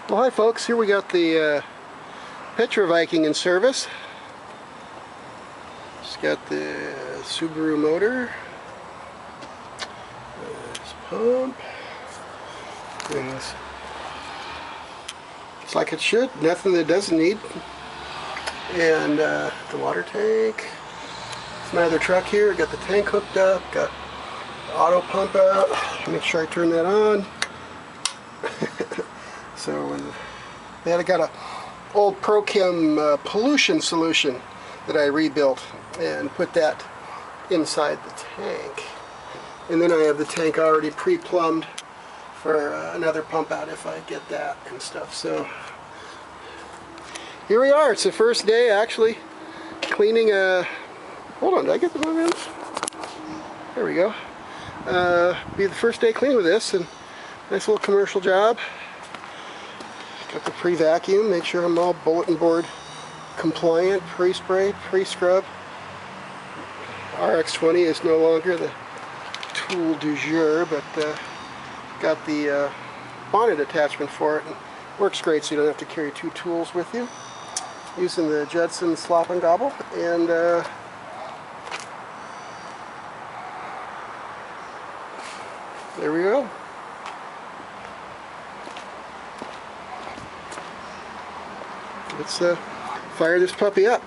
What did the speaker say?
Well, hi folks, here we got the Petro Viking in service. It's got the Subaru motor, this pump, and this. It's like it should, nothing that it doesn't need. And the water tank. It's my other truck here, got the tank hooked up, got the auto pump out. Make sure I turn that on. So I got a old ProChem pollution solution that I rebuilt and put that inside the tank. And then I have the tank already pre-plumbed for another pump out if I get that and stuff. So here we are. It's the first day actually cleaning hold on, did I get the one in? There we go. Be the first day cleaning with this, and nice little commercial job. Got the pre-vacuum, make sure I'm all bulletin board compliant, pre-spray, pre-scrub. RX-20 is no longer the tool du jour, but got the bonnet attachment for it, and works great so you don't have to carry two tools with you. Using the Judson slop and gobble, and there we go. Let's fire this puppy up.